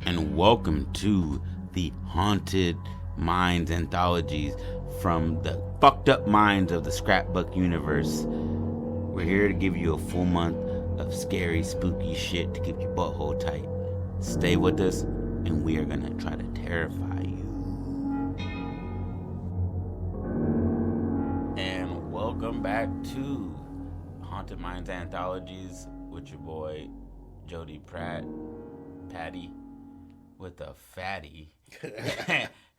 and welcome to the Haunted Minds Anthologies from the fucked up minds of the scrapbook universe. We're here to give you a full month of scary, spooky shit to keep your butthole tight. Stay with us, and we are gonna try to terrify you. And welcome back to Haunted Minds Anthologies with your boy Jody Pratt, Patty with a fatty.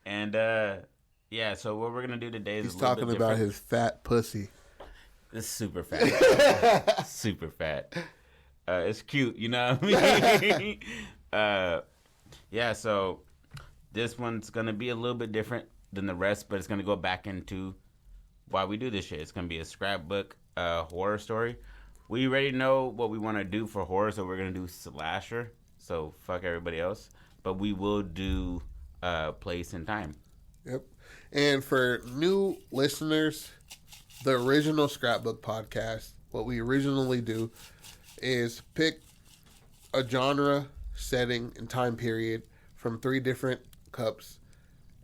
And yeah, so what we're gonna do today is he's talking about his fat pussy. It's super fat. Super fat. It's cute, you know what I mean? Yeah, so this one's gonna be a little bit different than the rest, but it's gonna go back into why we do this shit. It's gonna be a scrapbook horror story. We already know what we want to do for horror, so we're gonna do slasher. So fuck everybody else, but we will do place and time. Yep. And for new listeners, the original Scrapbook podcast, what we originally do is pick a genre, setting, and time period from 3 different cups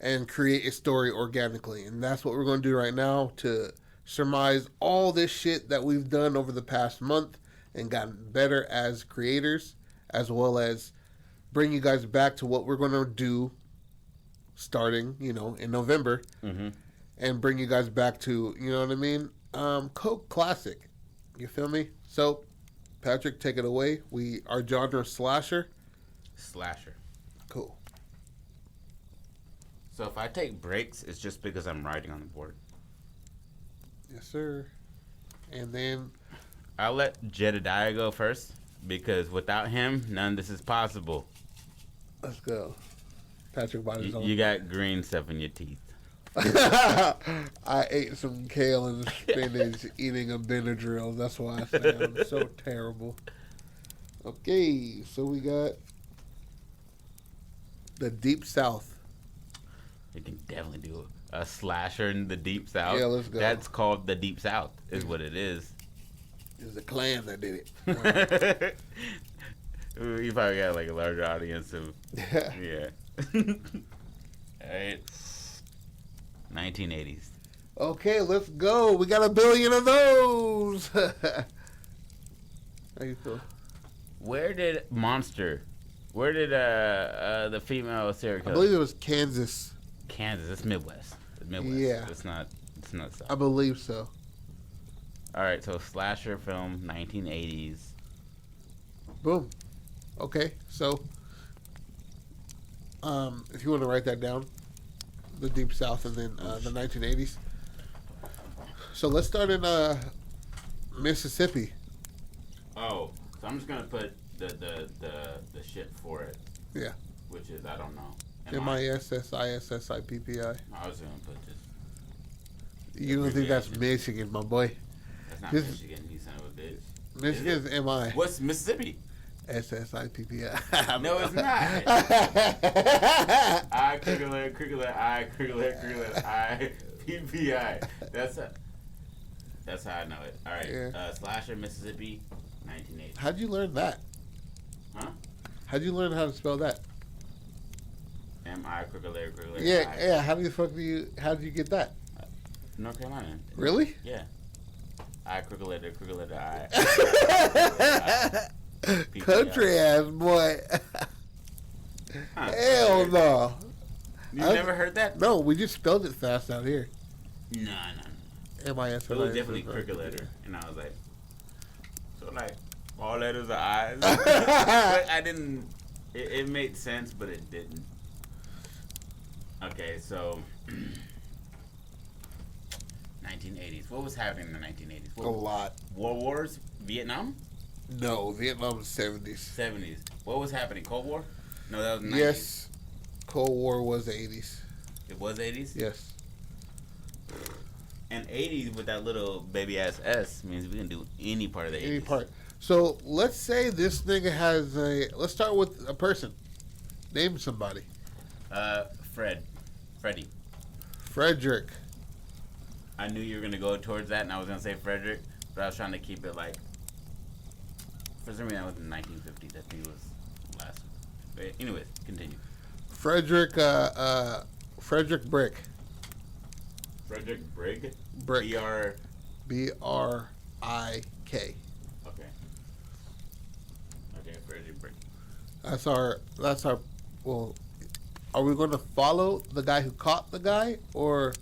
and create a story organically. And that's what we're going to do right now to surmise all this shit that we've done over the past month and gotten better as creators, as well as bring you guys back to what we're going to do starting, in November, and bring you guys back to, you know what I mean? Coke Classic. You feel me? So, Patrick, take it away. Our genre slasher. Slasher. Cool. So if I take breaks, it's just because I'm writing on the board. Yes, sir. And then I'll let Jedediah go first, because without him, none of this is possible. Let's go. Patrick bought his own. You got green stuff in your teeth. I ate some kale and spinach eating a Benadryl. That's why I sound so terrible. Okay, so we got the Deep South. You can definitely do a slasher in the Deep South. Yeah, let's go. That's called the Deep South, is what it is. It's the Klan that did it. You probably got like a larger audience of yeah. Alright. 1980s. Okay, let's go. We got 1 billion of those. How you feel? Where did the female serial killer? I believe it was Kansas. Kansas, it's Midwest. It's Midwest. Yeah. It's not South. I believe so. Alright, so slasher film, 1980s. Boom. Okay, so if you want to write that down, the Deep South and then the 1980s. So let's start in Mississippi. Oh, so I'm just gonna put the shit for it. Yeah. Which is, I don't know. MISSISSIPPI. I was gonna put just. You don't think that's Michigan, my boy? That's not Michigan, you son of a bitch. Michigan's MI. What's Mississippi? SSIPPI. No, it's not. I crickle I PPI. That's how I know it. All right. Yeah. Slasher, Mississippi, 1980. How'd you learn that? Huh? How'd you learn how to spell that? M-I crickle. Yeah. How did you get that? North Carolina. Really? Yeah. I crickle letter I. Country ass boy. Hell no. You never heard that? No, we just spelled it fast out here. No. M-I-S. It was definitely cricket letter, and I was like, so like all letters are I's. But I didn't. It made sense, but it didn't. Okay, so 1980s. What was happening in the 1980s? A lot. World Wars? Vietnam? No, Vietnam was 70s. 70s. What was happening? Cold War? No, that was 90s. Yes. Cold War was the 80s. It was 80s? Yes. And 80s with that little baby ass S means we can do any part of the 80s. Any part. So let's say this nigga has let's start with a person. Name somebody. Freddie. Frederick. I knew you were going to go towards that, and I was going to say Frederick, but I was trying to keep it like, for some reason, I was in 1950s. I think it was last But anyways, continue. Frederick Brick. Frederick Brigg. Brick. B-R. B-R-I-K. Okay. Okay, Frederick Brigg. That's our. Well, are we going to follow the guy who caught the guy, or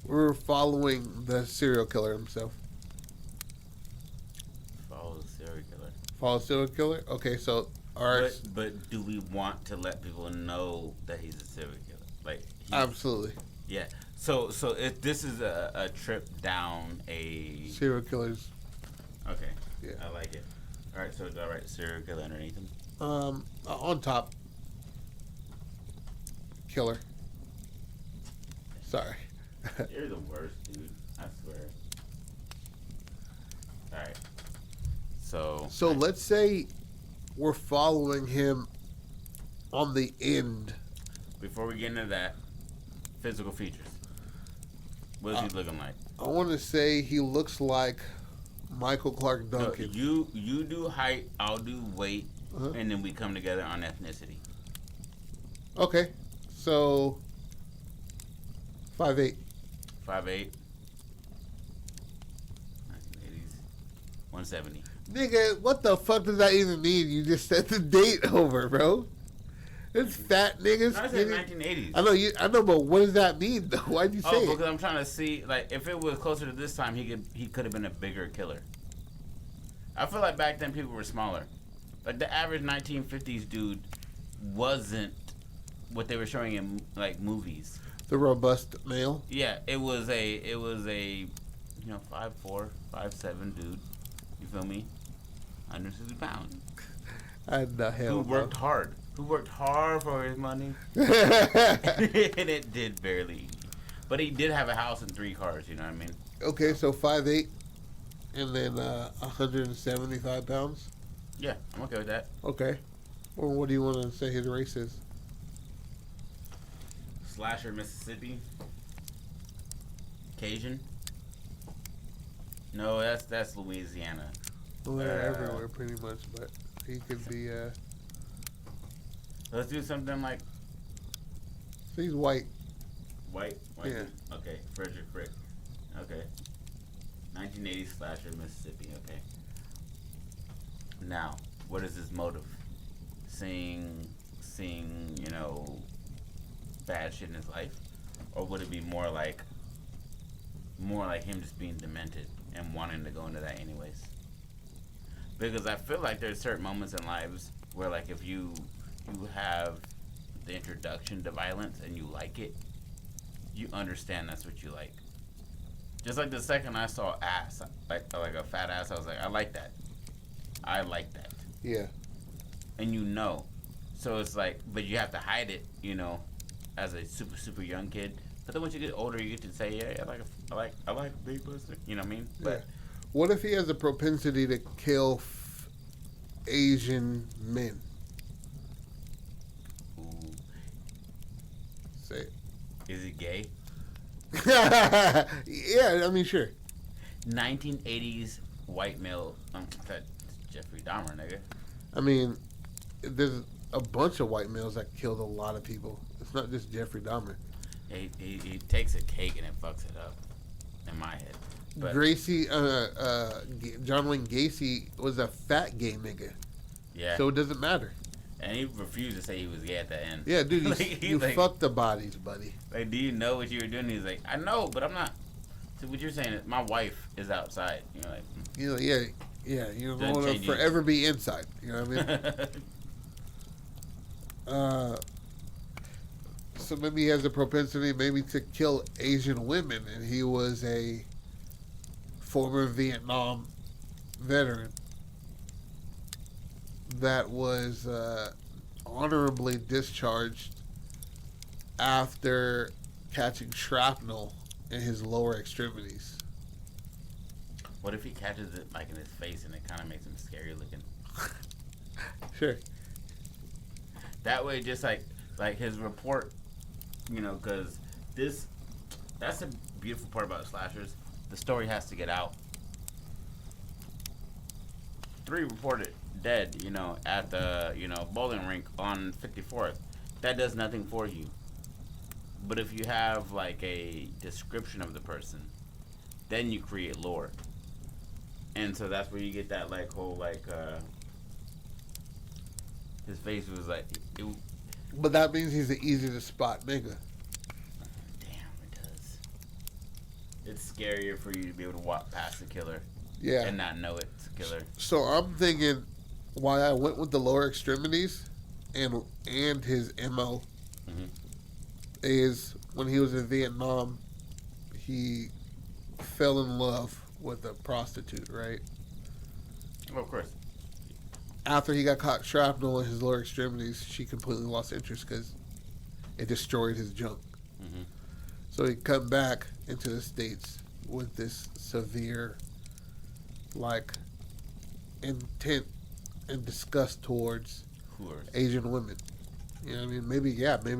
we're following the serial killer himself? Follow the serial killer. Follow serial killer. Okay, so our. But do we want to let people know that he's a serial killer? Like Absolutely. Yeah. So if this is a trip down a Serial killers. Okay. Yeah. I like it. All right. So do I write serial killer underneath him? On top. Killer. Sorry. You're the worst, dude. I swear. All right. So Let's say we're following him on the end. before we get into that, physical features. What is he looking like? I want to say he looks like Michael Clark No, Duncan. you do height, I'll do weight, Uh-huh. and then we come together on ethnicity. Okay, so 5'8". 5'8". 1980s. 170. Nigga, what the fuck does that even mean? You just said the date over, bro. It's fat niggas. No, I said nigga. 1980s. I know, but what does that mean though? Why'd you say Oh, it? because I'm trying to see, like, if it was closer to this time, he could have been a bigger killer. I feel like back then people were smaller. Like the average 1950s dude wasn't what they were showing in like movies. The robust male. Yeah, it was a 5'4", 5'7" dude. You feel me? 160 pounds. And the hell. Who worked hard. Who worked hard for his money. bro. And it did barely. But he did have a house and 3 cars, you know what I mean? Okay, so 5'8", and then 175 pounds. Yeah, I'm okay with that. Okay. Well, what do you want to say his race is? Slasher, Mississippi. Cajun. No, that's Louisiana. Well, they're everywhere pretty much, but he could be. Let's do something like He's white. white. Yeah. Okay, Frederick Frick. Okay. 1980s slasher, Mississippi. Okay. Now, what is his motive? Seeing, bad shit in his life, or would it be more like him just being demented and wanting to go into that anyways? Because I feel like there's certain moments in lives where, like, if you have the introduction to violence and you like it, you understand that's what you like. Just like the second I saw ass, like a fat ass, I was like, I like that. I like that. Yeah. And so it's like, but you have to hide it, as a super super young kid. But then once you get older, you get to say, yeah, I like big pussy. You know what I mean? But Yeah. What if he has a propensity to kill Asian men? ooh, Say it. is he gay? Yeah, I mean, sure. 1980s white male. That Jeffrey Dahmer, nigga. I mean, there's a bunch of white males that killed a lot of people. It's not just Jeffrey Dahmer. He takes a cake and it fucks it up. In my head. But Gracie, John Wayne Gacy was a fat gay nigga. yeah. So it doesn't matter. And he refused to say he was gay at the end. Yeah, dude, you like, fuck the bodies, buddy. Like, do you know what you were doing? He's like, I know, but I'm not. So what you're saying is, my wife is outside. You're like, You know, yeah, you Doesn't don't want to change forever be inside. You know what I mean? So maybe he has a propensity maybe to kill Asian women, and he was a former Vietnam veteran that was honorably discharged after catching shrapnel in his lower extremities. What if he catches it like in his face and it kind of makes him scary looking? Sure. That way, just like his report, because that's the beautiful part about slashers. The story has to get out. 3 reported dead, at the, bowling rink on 54th. That does nothing for you. But if you have like a description of the person, then you create lore. And so that's where you get that like whole like his face was like But that means he's an easy to spot nigga. Damn, it does. It's scarier for you to be able to walk past the killer. Yeah. And not know it's a killer. So I'm thinking why I went with the lower extremities and his MO is when he was in Vietnam, he fell in love with a prostitute, right? Oh, of course. After he got caught shrapnel in his lower extremities, she completely lost interest because it destroyed his junk. Mm-hmm. So he come back into the States with this severe, like, intent and disgust towards Whores. Asian women. You know what I mean? Maybe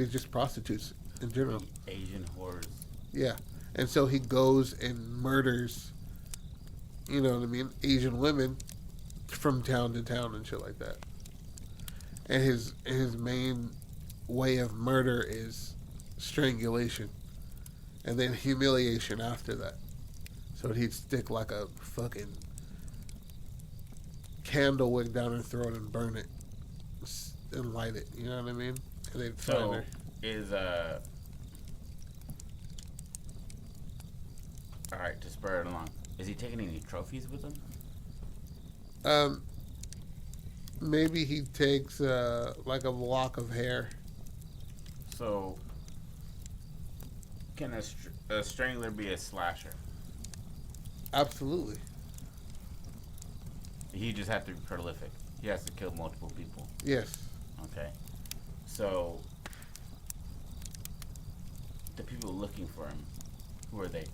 it's just prostitutes in general. Asian whores. Yeah. And so he goes and murders, you know what I mean, Asian women from town to town and shit like that. And his main way of murder is strangulation. And then humiliation after that. So he'd stick like a fucking candle wick down her throat and burn it and light it. You know what I mean? And they'd find So her. is all right, to spur it along. Is he taking any trophies with him? Maybe he takes like a lock of hair. So can a strangler be a slasher? Absolutely. He just has to be prolific. He has to kill multiple people. Yes. Okay. So the people looking for him, who are they?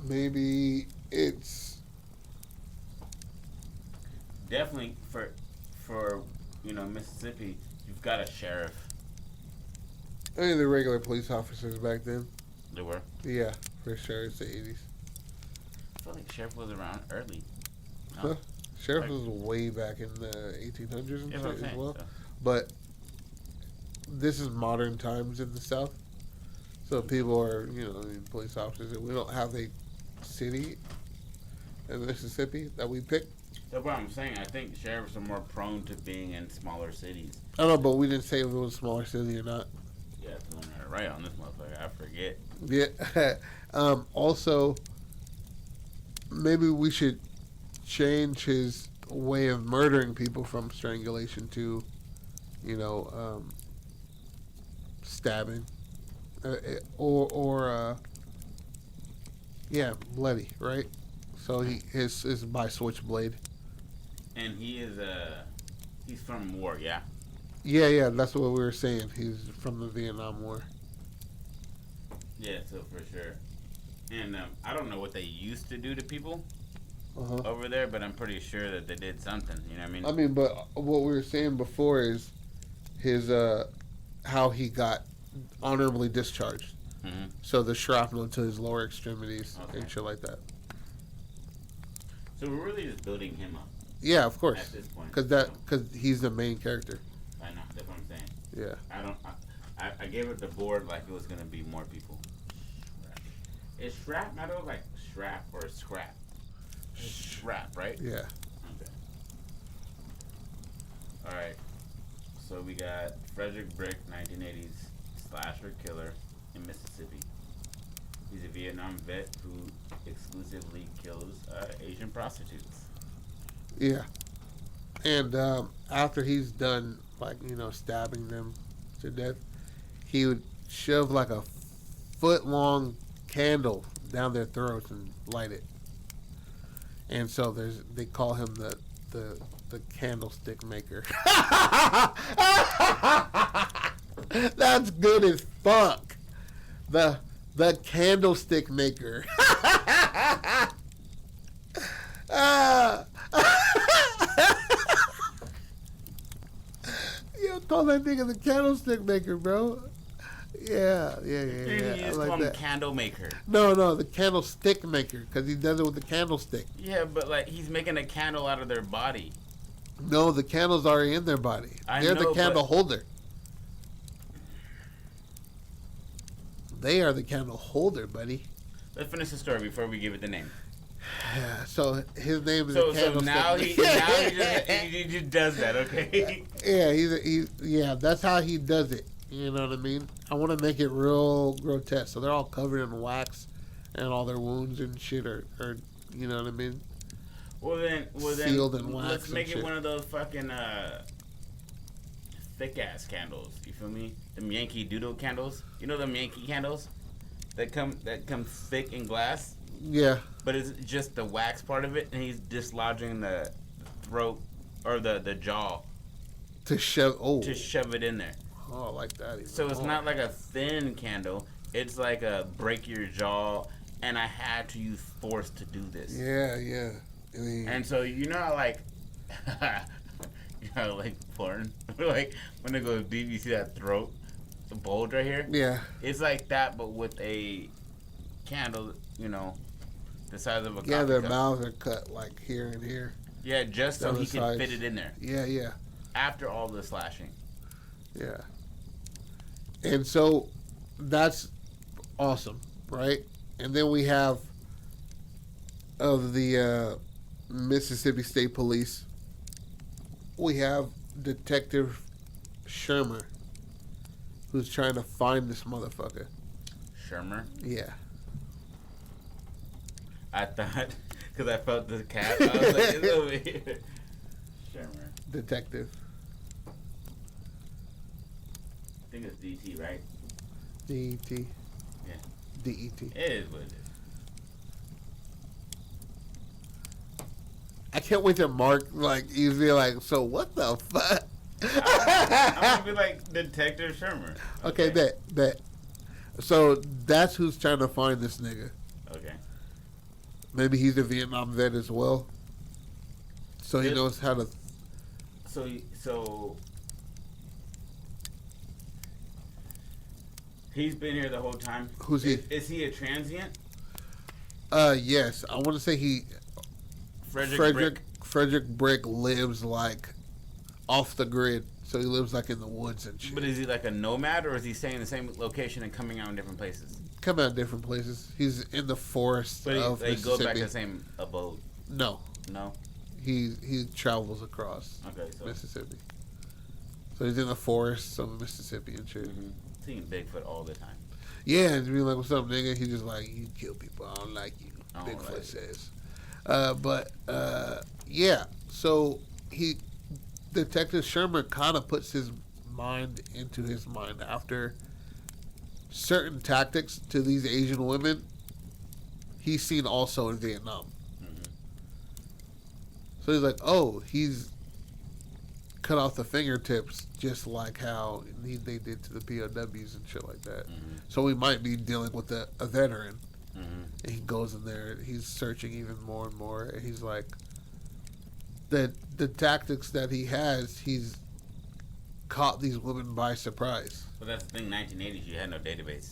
Maybe it's Definitely for Mississippi, you've got a sheriff. I mean the regular police officers back then. They were. Yeah, for sure. It's the 80s. I feel like sheriff was around early. No? Huh? Sheriff was way back in the 1800s and Yeah, shit what I'm as saying, well. so. But this is modern times in the South. So people are, police officers. And we don't have a city in Mississippi that we pick. That's what I'm saying. I think sheriffs are more prone to being in smaller cities. I don't know, but we didn't say if it was a smaller city or not. Yeah, I have to learn how to write on this motherfucker. I forget. Yeah. Also, maybe we should change his way of murdering people from strangulation to, stabbing, bloody, right? So his is by switchblade. And he's from war, yeah. Yeah, that's what we were saying. He's from the Vietnam War. Yeah, so for sure. And I don't know what they used to do to people over there, but I'm pretty sure that they did something. You know what I mean? I mean, but what we were saying before is his how he got honorably discharged. Mm-hmm. So the shrapnel to his lower extremities and shit like that. So we're really just building him up. Yeah, of course. At this point, Because he's the main character. I know. That's what I'm saying. Yeah. I gave it the board like it was gonna be more people. Is shrap metal like strap or scrap? It's scrap, right? Yeah. Okay. All right. So we got Frederick Brick, 1980s slasher killer in Mississippi. He's a Vietnam vet who exclusively kills Asian prostitutes. Yeah. And after he's done, stabbing them to death, he would shove like a foot-long candle down their throats and light it. And so they call him the candlestick maker. That's good as fuck. The candlestick maker. Yo, call that nigga the candlestick maker, bro. Yeah. You I just like call him that. candle maker. No, the candlestick maker, because he does it with the candlestick. Yeah, but like he's making a candle out of their body. No, the candle's already in their body. They're the candle holder. They are the candle holder, buddy. Let's finish the story before we give it the name. Yeah, so his name is So Candlestick. now he just does that, okay? Yeah, that's how he does it. You know what I mean? I want to make it real grotesque. So they're all covered in wax, and all their wounds and shit are you know what I mean? Well then, Sealed in wax let's and make it shit. one of those fucking thick ass candles. You feel me? Them Yankee Doodle candles. You know them Yankee candles that come thick in glass. Yeah. But it's just the wax part of it, and he's dislodging the throat or the jaw To shove. Oh. to shove it in there. Oh, I like that. Even So it's more. not like a thin candle. It's like a break your jaw, and I had to use force to do this. Yeah. I mean, And so you know how like like porn, like when it goes deep, you see that throat, the bulge right here. yeah. It's like that, but with a candle. You know, the size of a Yeah, coffee their cup. mouths are cut like here and here. Yeah, just so Down he the can sides. fit it in there Yeah. after all the slashing. Yeah. And so that's awesome, right? And then we have of the Mississippi State Police, we have Detective Shermer, who's trying to find this motherfucker. Shermer. Yeah. I thought, because I felt the cat, I was like, it's over here. Shermer. Detective. I think it's DT, right? D-E-T. Yeah. D-E-T. It is what it is. I can't wait to Mark, like, you be like, so what the fuck? I'm going to be like Detective Shermer. Okay, bet. So that's who's trying to find this nigga. Okay. Maybe he's a Vietnam vet as well. So he knows how to... So he's been here the whole time. Who's he? Is he a transient? Yes. I want to say he... Frederick Brick lives, like, off the grid. So he lives, like, in the woods and shit. But is he like a nomad, or is he staying in the same location and coming out in different places? Come out different places. He's in the forest But of they Mississippi. go back to the same abode? No. No? He travels across Okay, so... Mississippi. So he's in the forests of Mississippi and shit. Mm-hmm. Seeing Bigfoot all the time. Yeah, and be like, what's up, nigga? He's just like, you kill people. I don't like you. I don't Bigfoot like says. Yeah. So Detective Sherman kind of puts his mind into his mind after certain tactics to these Asian women he's seen also in Vietnam. Mm-hmm. So he's like, oh, he's cut off the fingertips just like how they did to the POWs and shit like that. Mm-hmm. So we might be dealing with a veteran. Mm-hmm. And he goes in there, he's searching even more and more, and he's like, the tactics that he has, he's caught these women by surprise. But that's the thing, 1980s, you had no database.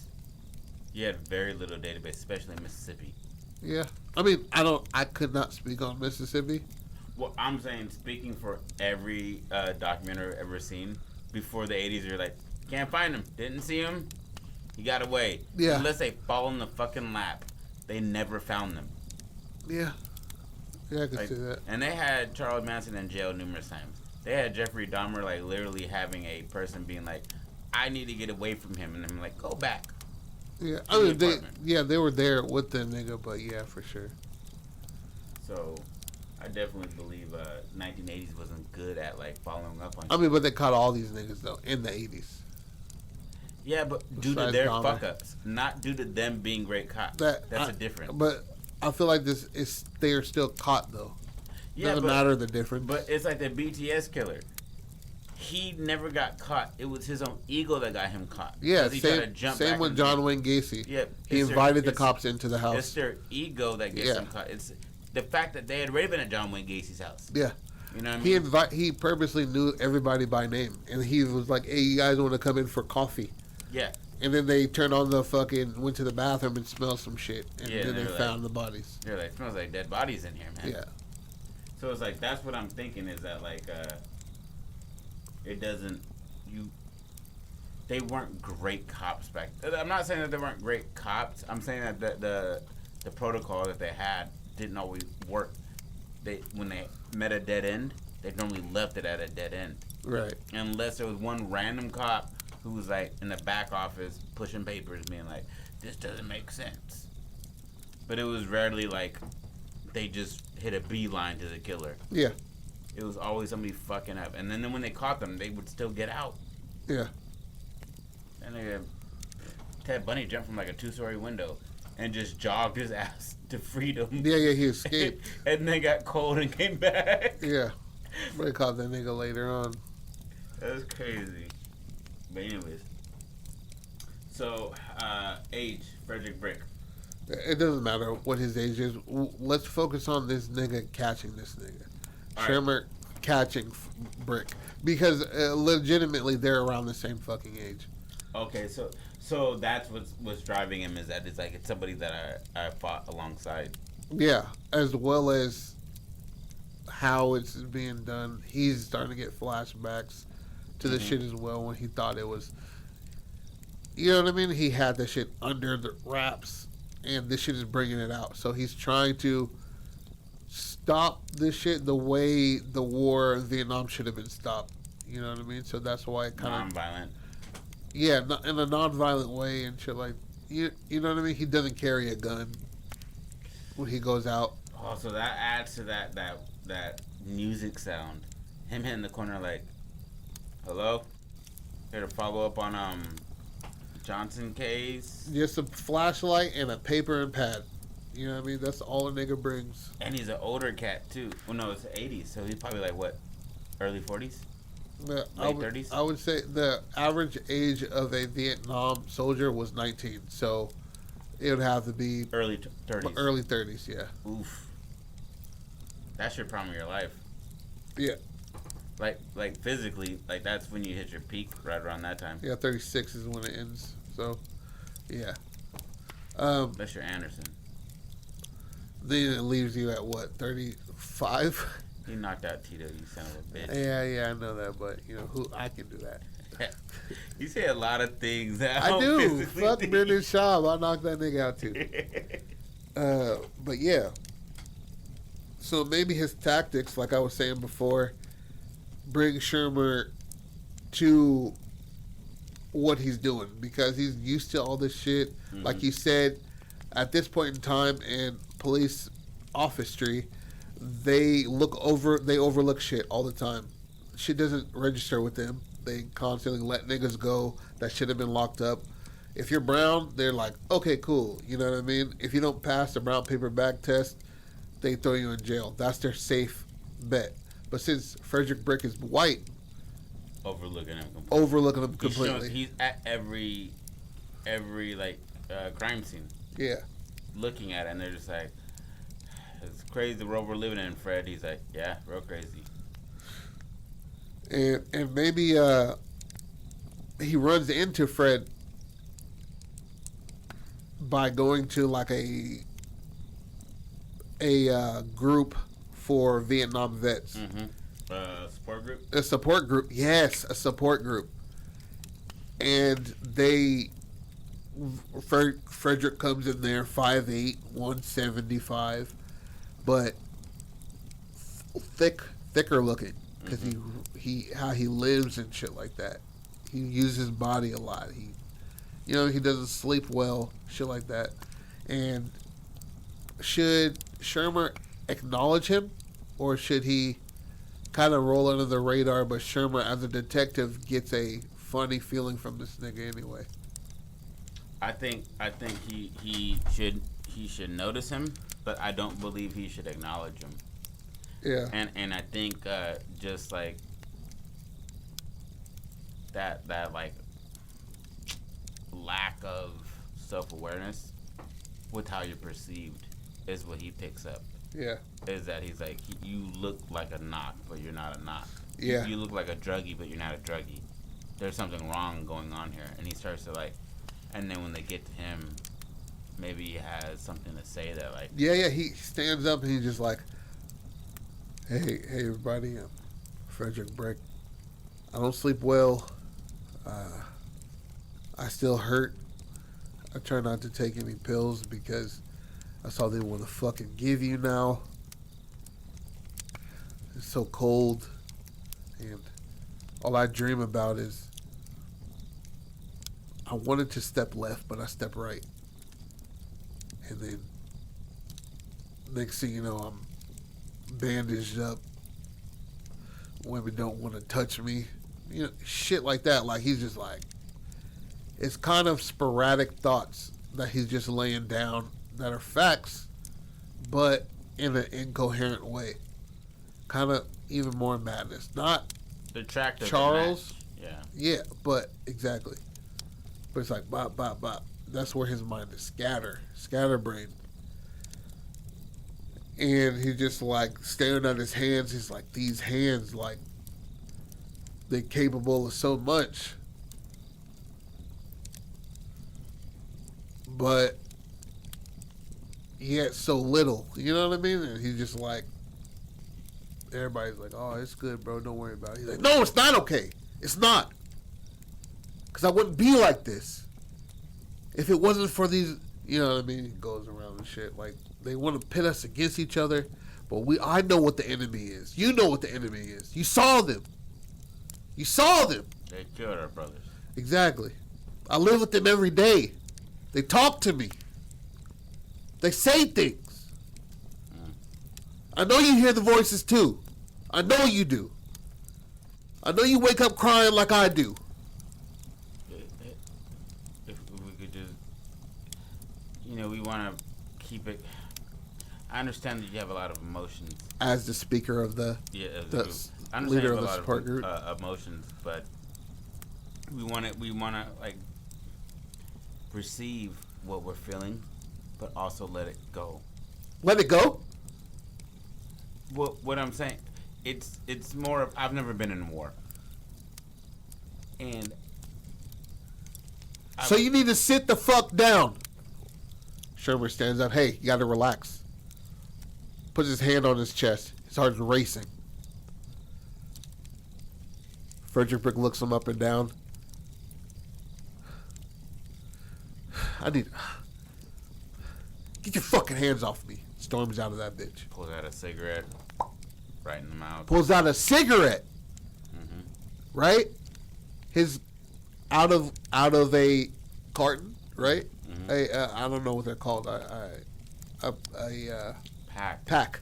You had very little database, especially in Mississippi. Yeah. I mean, I could not speak on Mississippi. Well, I'm saying, speaking for every documentary I've ever seen, before the 80s, you're like, can't find him, didn't see him, he got away. Yeah. Unless they fall in the fucking lap, they never found them. Yeah. Yeah, I can Like, see that. and they had Charles Manson in jail numerous times. They had Jeffrey Dahmer, like, literally having a person being like, I need to get away from him. And I'm like, go back. Yeah, to the they apartment. they were there with the nigga, but yeah, for sure. So, I definitely believe 1980s wasn't good at, like, following up on I mean, but they caught all these niggas, though, in the 80s. Yeah, but due to Besides their Dahmer. fuck-ups. Not due to them being great cops. That's a difference. But I feel like they are still caught, though. Yeah, Doesn't matter the difference. But it's like the BTS killer. He never got caught. It was his own ego that got him caught. yeah, 'Cause he tried to same, jump same back with in John jail. Wayne Gacy. Yeah, He it's invited the it's- cops into the It's house. their ego that gets them caught. It's the fact that they had already been at John Wayne Gacy's house. Yeah. You know what I mean? He purposely knew everybody by name, and he was like, "Hey, you guys want to come in for coffee?" Yeah. And then they turned on the fucking, went to the bathroom and smelled some shit. And then they found the bodies. They're like, smells like dead bodies in here, man. Yeah. So it's like, that's what I'm thinking is that, like, it doesn't, they weren't great cops back. I'm not saying that they weren't great cops. I'm saying that the protocol that they had didn't always work. When they met a dead end, they normally left it at a dead end. Right. Unless there was one random cop who was like in the back office pushing papers, being like, "This doesn't make sense." But it was rarely like they just hit a beeline to the killer. Yeah. It was always somebody fucking up, and then when they caught them, they would still get out. Yeah. And Ted Bundy jumped from like a 2-story window and just jogged his ass to freedom. Yeah, he escaped. And then got cold and came back. Yeah. But they caught that nigga later on. That's crazy. But anyways. So, age, Frederick Brick. It doesn't matter what his age is. Let's focus on this nigga catching this nigga. Shermer catching Brick. Because legitimately, they're around the same fucking age. Okay, so that's what's driving him, is that it's like it's somebody that I fought alongside. Yeah, as well as how it's being done. He's starting to get flashbacks to the shit as well when he thought it was, you know what I mean? He had the shit under the wraps, and this shit is bringing it out. So he's trying to stop this shit the way the war in Vietnam should have been stopped. You know what I mean? So that's why it kind of non-violent. Yeah, in a non-violent way and shit like, you know what I mean? He doesn't carry a gun when he goes out. Oh, so that adds to that music sound. Him hitting the corner like, hello? Here to follow up on Johnson case. Just a flashlight and a paper and pad. You know what I mean? That's all a nigga brings. And he's an older cat too. Well, no, it's the 80s, so he's probably like what, early 40s? Late 30s? I would say the average age of a Vietnam soldier was 19, so it would have to be early 30s. Early 30s, yeah. Oof. That's your prime of your life. Yeah. Like physically, like that's when you hit your peak, right around that time. Yeah, 36 is when it ends. So, yeah. That's your Anderson. Then it leaves you at what, 35? He knocked out Tito, you son of a bitch. Yeah, I know that, but I can do that. You say a lot of things. I do. Fuck Brendan Schaub. I'll knock that nigga out too. But yeah. So maybe his tactics, like I was saying before, bring Shermer to what he's doing because he's used to all this shit. Mm-hmm. Like you said, at this point in time in police officery, they overlook shit all the time. Shit doesn't register with them. They constantly let niggas go that should have been locked up. If you're brown, they're like, okay, cool. You know what I mean? If you don't pass the brown paper bag test, they throw you in jail. That's their safe bet. But since Frederick Brick is white, overlooking him completely. He's at every crime scene. Yeah. Looking at it, and they're just like, it's crazy the world we're living in, Fred. He's like, yeah, real crazy. And maybe he runs into Fred by going to like a group for Vietnam vets. Mm-hmm. Support group? A support group. Yes, a support group. And Frederick comes in there 5'8", 175, but thicker looking because he how he lives and shit like that. He uses his body a lot. He doesn't sleep well, shit like that. And should Shermer acknowledge him, or should he kind of roll under the radar? But Shermer, as a detective, gets a funny feeling from this nigga anyway. I think he should notice him, but I don't believe he should acknowledge him. Yeah. And I think just like that like lack of self-awareness with how you're perceived is what he picks up. Yeah. Is that he's like, you look like a knock, but you're not a knock. Yeah. You look like a druggie, but you're not a druggie. There's something wrong going on here. And he starts to like And then when they get to him, maybe he has something to say that, like... Yeah, he stands up and he's just like, hey, everybody, I'm Frederick Brick. I don't sleep well. I still hurt. I try not to take any pills because that's all they want to fucking give you now. It's so cold. And all I dream about is I wanted to step left, but I step right. And then next thing you know, I'm bandaged up. Women don't want to touch me. You know, shit like that. Like, he's just like, it's kind of sporadic thoughts that he's just laying down that are facts, but in an incoherent way. Kind of even more madness. Not the track of Charles. The match. Yeah, but exactly. But it's like, bop, bop, bop. That's where his mind is scatterbrain. And he's just like staring at his hands. He's like, these hands, like, they're capable of so much. But yet so little. You know what I mean? And he's just like, everybody's like, oh, it's good, bro. Don't worry about it. He's like, no, it's not okay. It's not. Because I wouldn't be like this if it wasn't for these, you know what I mean? He goes around and shit. Like, they want to pit us against each other, but I know what the enemy is. You know what the enemy is. You saw them. You saw them. They killed our brothers. Exactly. I live with them every day. They talk to me. They say things. I know you hear the voices too. I know you do. I know you wake up crying like I do. If we could just, you know, we want to keep it. I understand that you have a lot of emotions. As the speaker of the, I understand leader you of have the a support group. of emotions, but we want to like receive what we're feeling, but also let it go. Let it go? What I'm saying, it's more of, I've never been in war, and so you need to sit the fuck down. Shermer stands up. Hey, you got to relax. Puts his hand on his chest. His heart's racing. Frederick Brick looks him up and down. Get your fucking hands off me. Storms out of that bitch. Pulls out a cigarette, right in the mouth. Pulls out a cigarette. Mm-hmm. Right? His out of a carton, right? Mm-hmm. I don't know what they're called. A pack.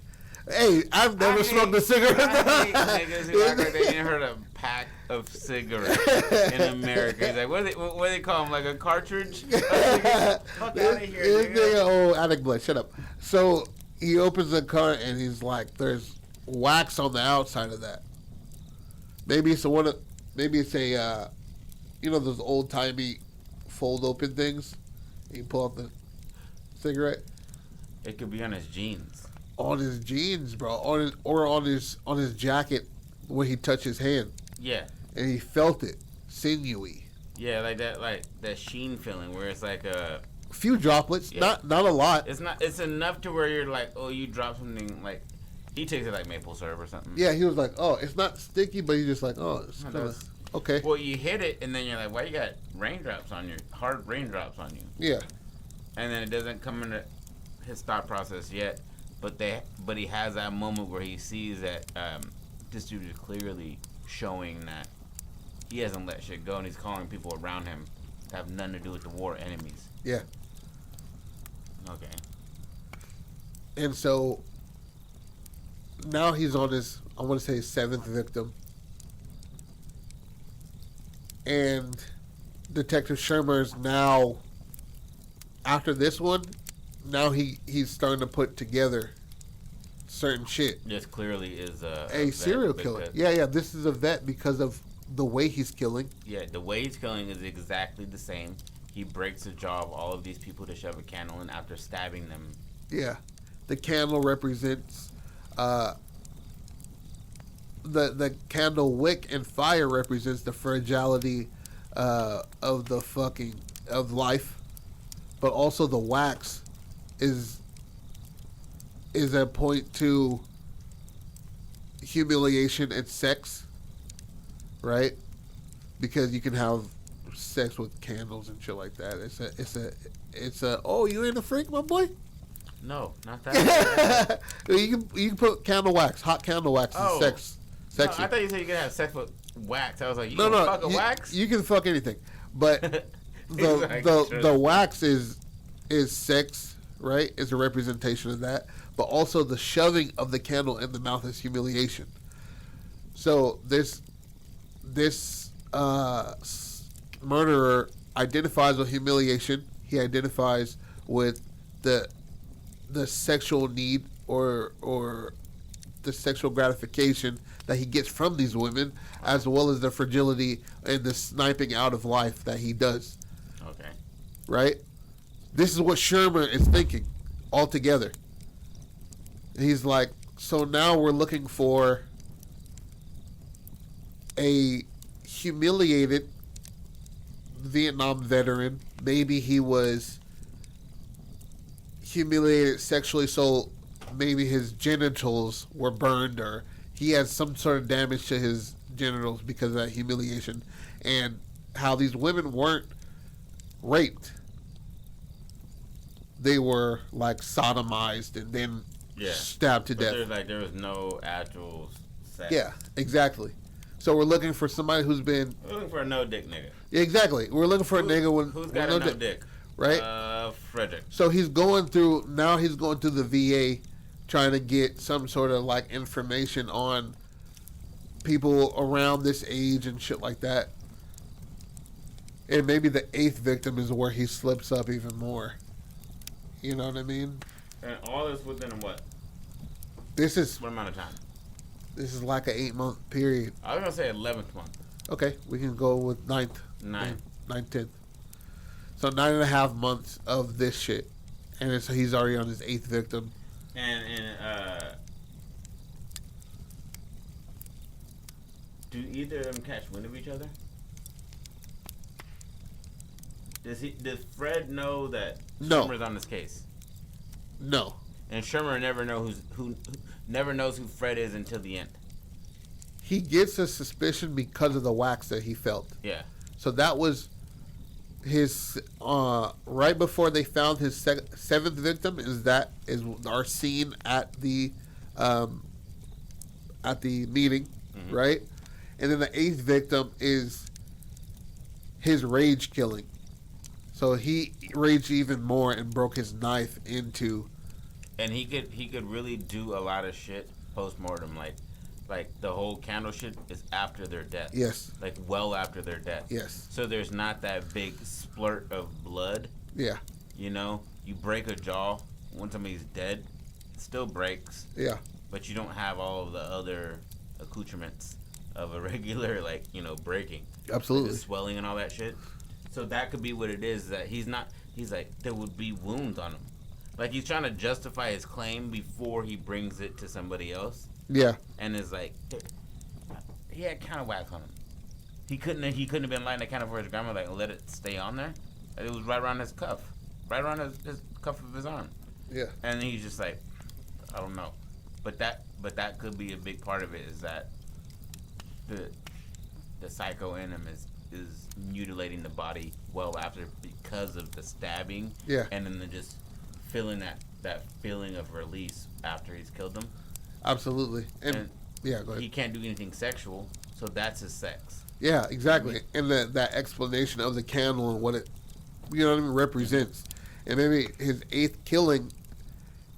Hey, I've never smoked a cigarette. I hate niggas who act like they ain't heard a pack of cigarettes in America. He's like, what do they call them? Like a cartridge? Fuck out of here, nigga. Oh, addict blood. Shut up. So he opens the cart and he's like, there's wax on the outside of that. Maybe it's a you know those old timey fold open things. You pull out the cigarette. It could be on his jeans. On his jeans, bro. On his jacket where he touched his hand. Yeah. And he felt it, sinewy. Yeah, like that sheen feeling where it's like a few droplets, yeah. not a lot. It's enough to where you're like, oh, you drop something like. He takes it like maple syrup or something. Yeah, he was like, oh, it's not sticky, but he's just like, oh, it's kind of okay. Well, you hit it, and then you're like, why you got hard raindrops on you? Yeah. And then it doesn't come into his thought process yet, but he has that moment where he sees that this dude is clearly showing that he hasn't let shit go, and he's calling people around him that have nothing to do with the war enemies. Yeah. Okay. And so now he's on his, I want to say, 7th victim. And Detective Shermer is now, after this one, now he's starting to put together certain shit. This clearly is a serial killer. Yeah. This is a vet because of the way he's killing. Yeah, the way he's killing is exactly the same. He breaks the jaw of all of these people to shove a candle in after stabbing them. Yeah. The candle represents the candle wick and fire represents the fragility of the fucking of life, but also the wax is a point to humiliation and sex, right? Because you can have sex with candles and shit like that. It's a oh, you ain't a freak, my boy? No, not that. you can put candle wax, hot candle wax in sex. Sexy. No, I thought you said you could have sex with wax. I was like, no, fuck a wax? You can fuck anything. But the wax is sex, right? It's a representation of that. But also the shoving of the candle in the mouth is humiliation. So this murderer identifies with humiliation. He identifies with the sexual need or the sexual gratification that he gets from these women, as well as the fragility and the sniping out of life that he does. Okay. Right? This is what Shermer is thinking altogether. He's like, so now we're looking for a humiliated Vietnam veteran. Maybe he was humiliated sexually, so maybe his genitals were burned, or he had some sort of damage to his genitals because of that humiliation, and how these women weren't raped. They were like sodomized and then stabbed to death. There was no actual sex. Yeah, exactly. So we're looking for somebody who's been... We're looking for a no-dick nigga. Yeah, exactly. We're looking for a nigga who's got a no dick. Right? Frederick. So he's going through the VA trying to get some sort of like information on people around this age and shit like that. And maybe the 8th victim is where he slips up even more. You know what I mean? And all this within what? What amount of time? This is like an 8-month period. I was going to say 11th month. Okay, we can go with 9th. 10th. So 9.5 months of this shit. And he's already on his 8th victim. And do either of them catch wind of each other? Does Fred know that Shermer's on this case? No. And Shermer never knows who Fred is until the end. He gets a suspicion because of the wax that he felt. Yeah. So that was his right before they found his 7th victim. Is our scene at the meeting, mm-hmm. right? And then the 8th victim is his rage killing. So he raged even more and broke his knife into. And he could really do a lot of shit post-mortem, like the whole candle shit is after their death. Yes. Like well after their death. Yes. So there's not that big splurt of blood. Yeah. You know, you break a jaw when somebody's dead, it still breaks. Yeah. But you don't have all of the other accoutrements of a regular, breaking. Absolutely. Like the swelling and all that shit. So that could be what it is, that he's like, there would be wounds on him. Like, he's trying to justify his claim before he brings it to somebody else. Yeah. And it's like, he had kind of wax on him. He couldn't have been lighting a candle for his grandma, like, let it stay on there. It was right around his cuff. Right around his cuff of his arm. Yeah. And he's just like, I don't know. But that could be a big part of it, is that the psycho in him is mutilating the body well after, because of the stabbing. Yeah. And then just feeling that feeling of release after he's killed them. Absolutely. And yeah, go ahead. He can't do anything sexual, so that's his sex. Yeah, exactly. And that explanation of the candle and what it, represents. And maybe his 8th killing,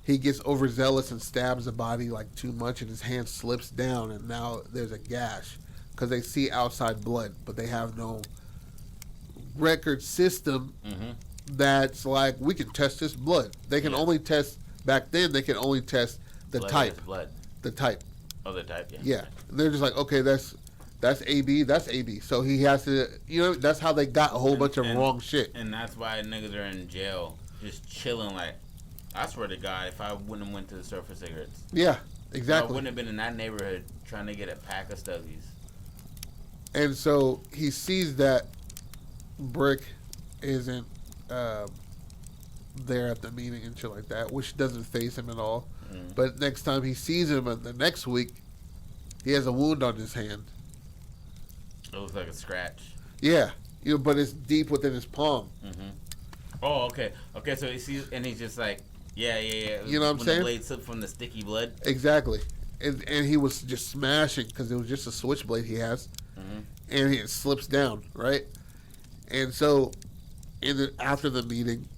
he gets overzealous and stabs the body like too much, and his hand slips down, and now there's a gash because they see outside blood, but they have no record system that's like, we can test this blood. They can only test, back then they can only test the type. The type. Oh, the type, yeah. Yeah. And they're just like, okay, that's AB, that's AB. So he has to, that's how they got a whole bunch of wrong shit. And that's why niggas are in jail just chilling, like, I swear to God, if I wouldn't have went to the store for cigarettes. Yeah, exactly. I wouldn't have been in that neighborhood trying to get a pack of Stuggies. And so he sees that brick isn't there at the meeting and shit like that, which doesn't faze him at all. But next time he sees him, the next week, he has a wound on his hand. It looks like a scratch. Yeah, but it's deep within his palm. Oh, okay. Okay, so he sees, and he's just like, yeah. You know what I'm saying? The blade slipped from the sticky blood. Exactly. And he was just smashing because it was just a switchblade he has. And it slips down, right? And so after the meeting,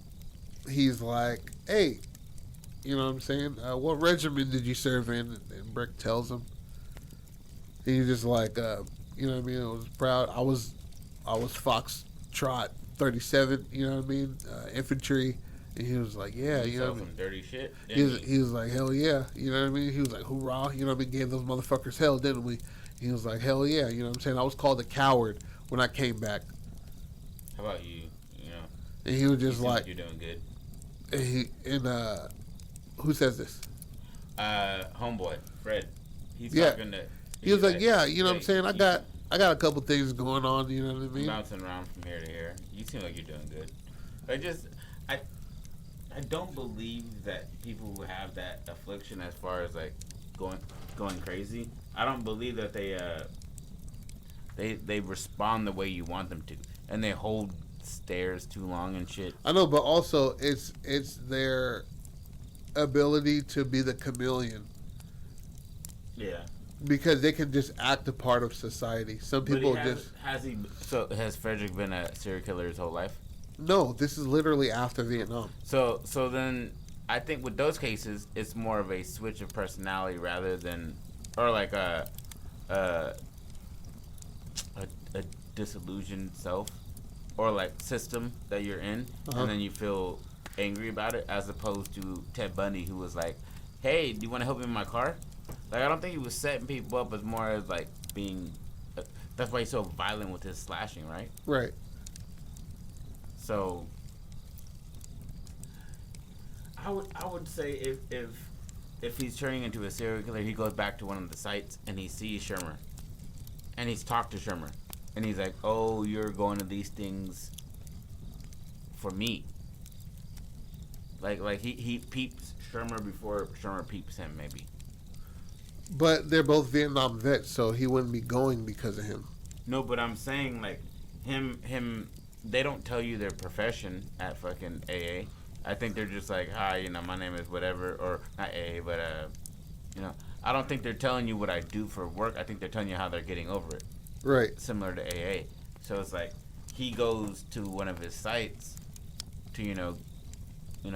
he's like, hey, you know what I'm saying? What regiment did you serve in? And Brick tells him. And he's just like, you know what I mean? I was proud. I was Foxtrot 37, you know what I mean? Infantry. And he was like, yeah, you know what I mean? Some dirty shit. He was like, hell yeah, you know what I mean? He was like, hoorah, you know what I mean? Gave those motherfuckers hell, didn't we? He was like, hell yeah, you know what I'm saying? I was called a coward when I came back. How about you? You know. And he was just like, you're doing good. And who says this? Homeboy, Fred. He's Yeah. talking to. He was like, yeah, you know what I'm saying? I got a couple things going on, you know what I mean? Bouncing around from here to here. You seem like you're doing good. I don't believe that people who have that affliction, as far as like going crazy, I don't believe that they respond the way you want them to, and they hold stares too long and shit. I know, but also it's their ability to be the chameleon. Yeah. Because they can just act a part of society. Some people has Frederick been a serial killer his whole life? No, this is literally after Vietnam. So then I think with those cases, it's more of a switch of personality rather than, or like a disillusioned self, or like system that you're in, and then you feel angry about it, as opposed to Ted Bundy, who was like, hey, do you want to help me in my car? Like, I don't think he was setting people up as more as like being. That's why he's so violent with his slashing, right? Right. So, I would say if he's turning into a serial killer, he goes back to one of the sites and he sees Shermer, and he's talked to Shermer, and he's like, "Oh, you're going to these things for me." Like he peeps Shermer before Shermer peeps him, maybe. But they're both Vietnam vets, so he wouldn't be going because of him. No, but I'm saying like him. They don't tell you their profession at fucking AA. I think they're just like, hi, you know, my name is whatever, or not AA, but you know, I don't think they're telling you what I do for work. I think they're telling you how they're getting over it. Right. Similar to AA. So it's like he goes to one of his sites to you know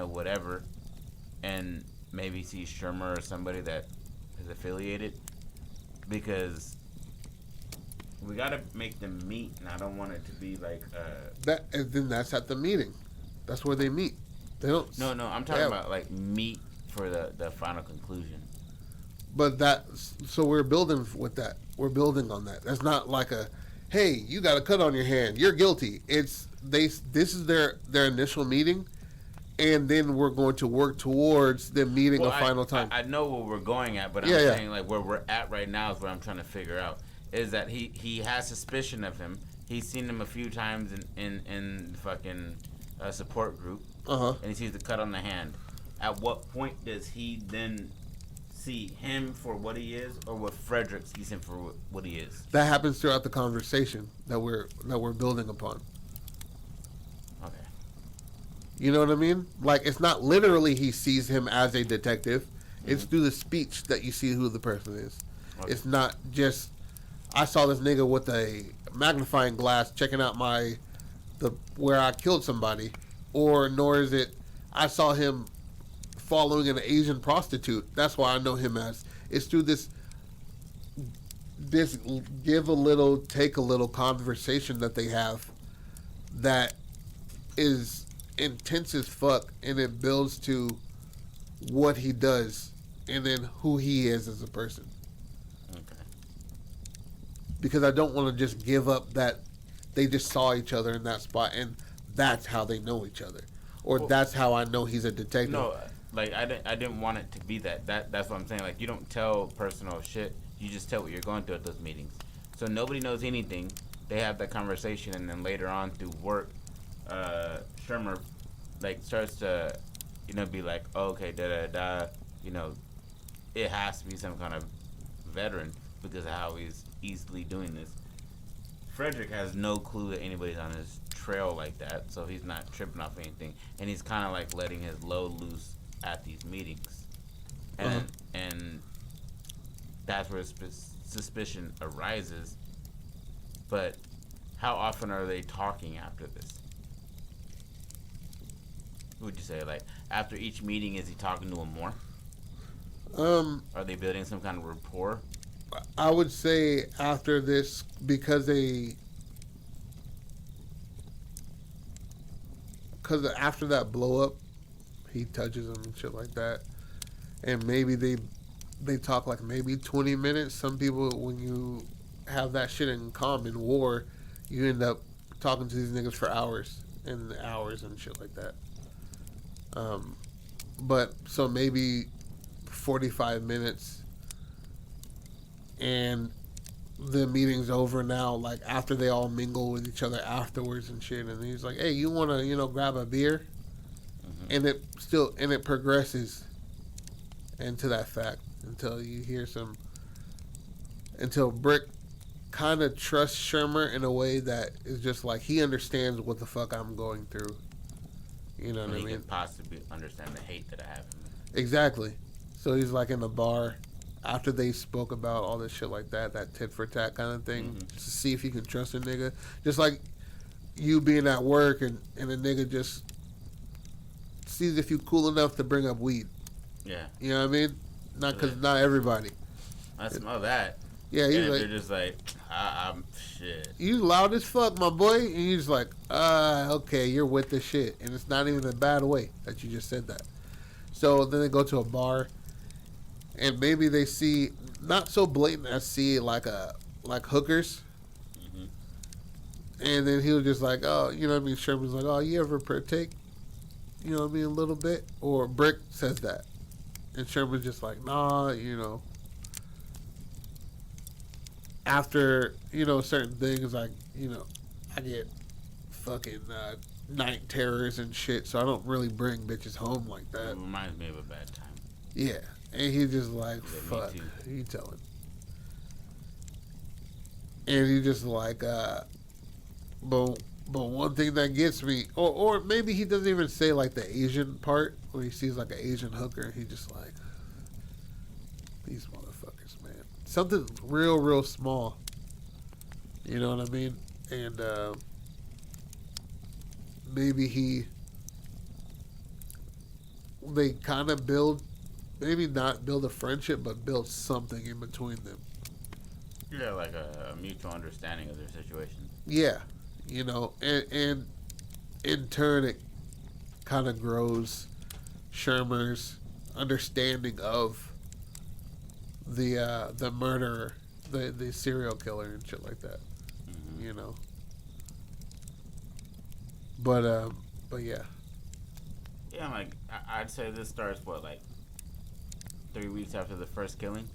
whatever, and maybe sees Shermer or somebody that is affiliated, because we gotta make them meet, and I don't want it to be like that. And then that's at the meeting. That's where they meet. They don't. No, I'm talking about like meet for the final conclusion. But so we're building with that. We're building on that. That's not like a, hey, you got a cut on your hand, you're guilty. It's this is their initial meeting, and then we're going to work towards them meeting a final time. I know where we're going at, but I'm saying like where we're at right now is what I'm trying to figure out. Is that he has suspicion of him. He's seen him a few times in fucking support group, and he sees the cut on the hand. At what point does he then see him for what he is, or what Frederick sees him for what he is? That happens throughout the conversation that we're building upon. Okay. You know what I mean? Like, it's not literally he sees him as a detective. It's through the speech that you see who the person is. Okay. It's not just, I saw this nigga with a magnifying glass checking out where I killed somebody, or nor is it I saw him following an Asian prostitute. That's why I know him as. It's through this give a little, take a little conversation that they have that is intense as fuck, and it builds to what he does and then who he is as a person. Okay. Because I don't want to just give up that they just saw each other in that spot and that's how they know each other, or that's how I know he's a detective. No, like I didn't want it to be that. That's what I'm saying. Like, you don't tell personal shit. You just tell what you're going through at those meetings. So nobody knows anything. They have that conversation, and then later on through work, Shermer like starts to, be like, oh, okay, da da da, you know, it has to be some kind of veteran because of how he's easily doing this. Frederick has no clue that anybody's on his trail like that, so he's not tripping off anything, and he's kind of like letting his load loose at these meetings, and that's where suspicion arises. But how often are they talking after this? Would you say, like, after each meeting, is he talking to him more? Are they building some kind of rapport? I would say after this, because after that blow up, he touches him and shit like that, and maybe they talk like maybe 20 minutes. Some people, when you have that shit in common, war, you end up talking to these niggas for hours and hours and shit like that. But so maybe 45 minutes, and the meeting's over now, like after they all mingle with each other afterwards and shit, and he's like, hey, you want to grab a beer? And it progresses into that fact until you hear until Brick kind of trusts Shermer in a way that is just like he understands what the fuck I'm going through. You know what I mean? He can possibly understand the hate that I have. Exactly. So he's like in the bar after they spoke about all this shit like that tit for tat kind of thing, just to see if you can trust a nigga. Just like you being at work and a nigga just sees if you cool enough to bring up weed. Yeah. You know what I mean? Not everybody. I smell that. Yeah, he's like, they're just like, I'm shit. You loud as fuck, my boy. And he's like, okay, you're with the shit. And it's not even a bad way that you just said that. So then they go to a bar, and maybe they see, not so blatant as see like hookers. And then he was just like, oh, you know what I mean? Sherman's like, oh, you ever partake? You know what I mean? A little bit. Or Brick says that. And Sherman's just like, nah, after, certain things, like, I get fucking night terrors and shit, so I don't really bring bitches home like that. It reminds me of a bad time. Yeah. And he's just like, fuck, you telling. And he's just like, but one thing that gets me, or maybe he doesn't even say like the Asian part, where he sees like an Asian hooker, and he just like, these motherfuckers, man. Something real small. You know what I mean? And maybe they kind of build, maybe not build a friendship, but build something in between them. Yeah, like a mutual understanding of their situation. Yeah. And in turn, it kind of grows Shermer's understanding of the murderer, the serial killer and shit like that. But yeah. Yeah, like I'd say this starts like 3 weeks after the first killing.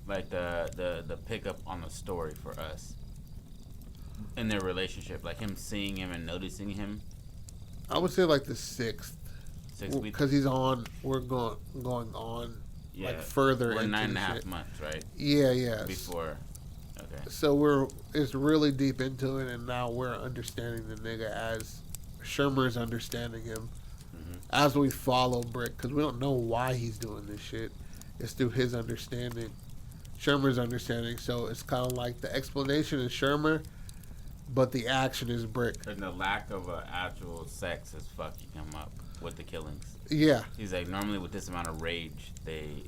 Like the pickup on the story for us in their relationship, like him seeing him and noticing him. I would say like the 6th. 6 weeks, because he's on. We're going on like further. We're into 9.5 months, right? Yeah. Before, okay. So it's really deep into it, and now we're understanding the nigga as Shermer's understanding him as we follow Brick, because we don't know why he's doing this shit. It's through his understanding. Shermer's understanding, so it's kind of like the explanation is Shermer, but the action is Brick. And the lack of actual sex is fucking him up with the killings. Yeah. He's like, normally with this amount of rage, they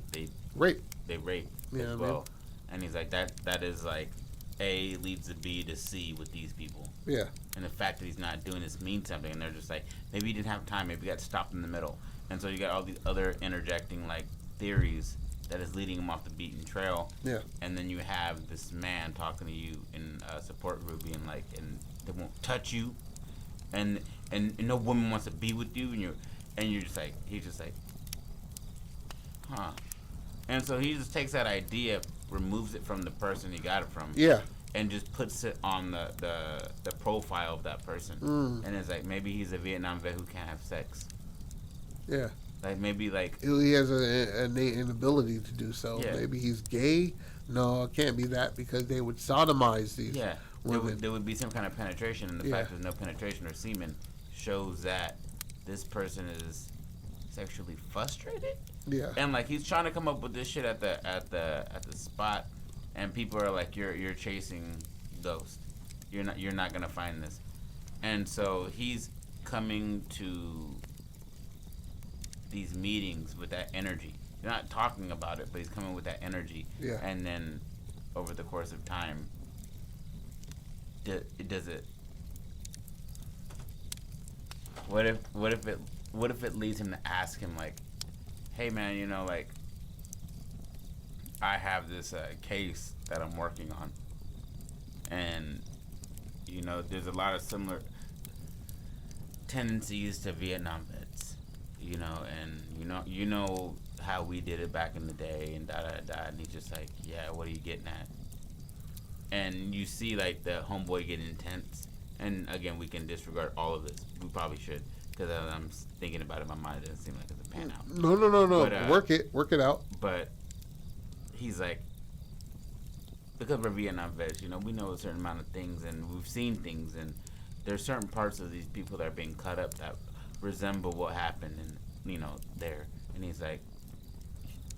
rape. They rape as well. And he's like, that is like A leads to B to C with these people. Yeah. And the fact that he's not doing this means something, and they're just like, maybe he didn't have time, maybe he got stopped in the middle. And so you got all these other interjecting like theories that is leading him off the beaten trail. Yeah. And then you have this man talking to you in a support group being like, and they won't touch you, and no woman wants to be with you, and you're just like, he's just like, huh. And so he just takes that idea, removes it from the person he got it from. Yeah. and just puts it on the profile of that person. And it's like, maybe he's a Vietnam vet who can't have sex. Yeah. Like, maybe, like... He has an innate inability to do so. Yeah. Maybe he's gay. No, it can't be that, because they would sodomize these women. There would be some kind of penetration, and the fact there's no penetration or semen shows that this person is sexually frustrated. Yeah. And, like, he's trying to come up with this shit at the spot, and people are like, you're chasing ghosts. You're not gonna find this. And so he's coming to these meetings with that energy. You're not talking about it, but he's coming with that energy. Yeah. And then over the course of time, does it? What if it leads him to ask him, like, hey man, you know, like, I have this case that I'm working on, and you know, there's a lot of similar tendencies to Vietnam vets, you know, and you know how we did it back in the day, and and he's just like, yeah, what are you getting at? And you see, like, the homeboy getting intense, and again, we can disregard all of this. We probably should, because I'm thinking about it in my mind, it doesn't seem like it's a pan out. No. But, work it out. But he's like, because we're Vietnam vets, you know, we know a certain amount of things, and we've seen things, and there's certain parts of these people that are being cut up that resemble what happened, and you know, there. And he's like,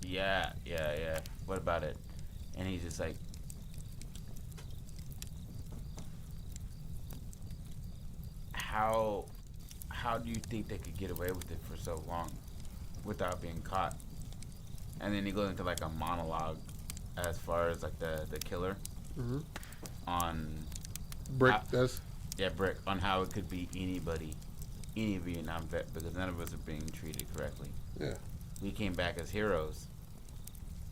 yeah. What about it? And he's just like, how do you think they could get away with it for so long without being caught? And then he goes into like a monologue as far as like the killer on Brick does. Yeah, Brick, on how it could be anybody, any Vietnam vet, because none of us are being treated correctly. Yeah. We came back as heroes,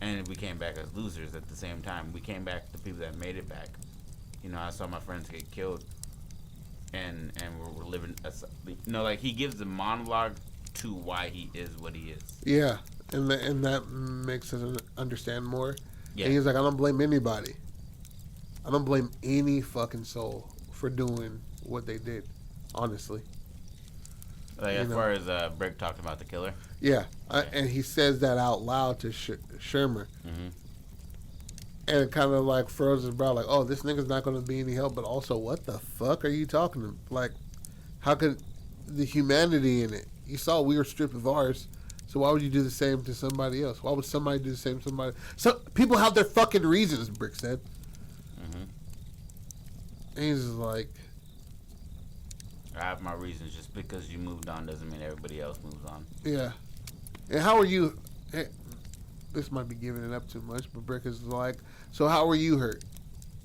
and we came back as losers at the same time. We came back the people that made it back. You know, I saw my friends get killed, and we're living. You know, like, he gives the monologue to why he is what he is. Yeah, and that makes us understand more. Yeah. And he's like, I don't blame anybody. I don't blame any fucking soul for doing what they did, honestly. Like, as far as Brick talked about the killer? Yeah, and he says that out loud to Shermer. Mm-hmm. And it kind of like froze his brow, like, oh, this nigga's not going to be any help, but also, what the fuck are you talking about? Like, how could the humanity in it? You saw we were stripped of ours, so why would you do the same to somebody else? Why would somebody do the same to somebody? So people have their fucking reasons, Brick said. Mm-hmm. And he's like, I have my reasons. Just because you moved on doesn't mean everybody else moves on. yeah. And how are you? This might be giving it up too much, but Brick is like, so how were you hurt?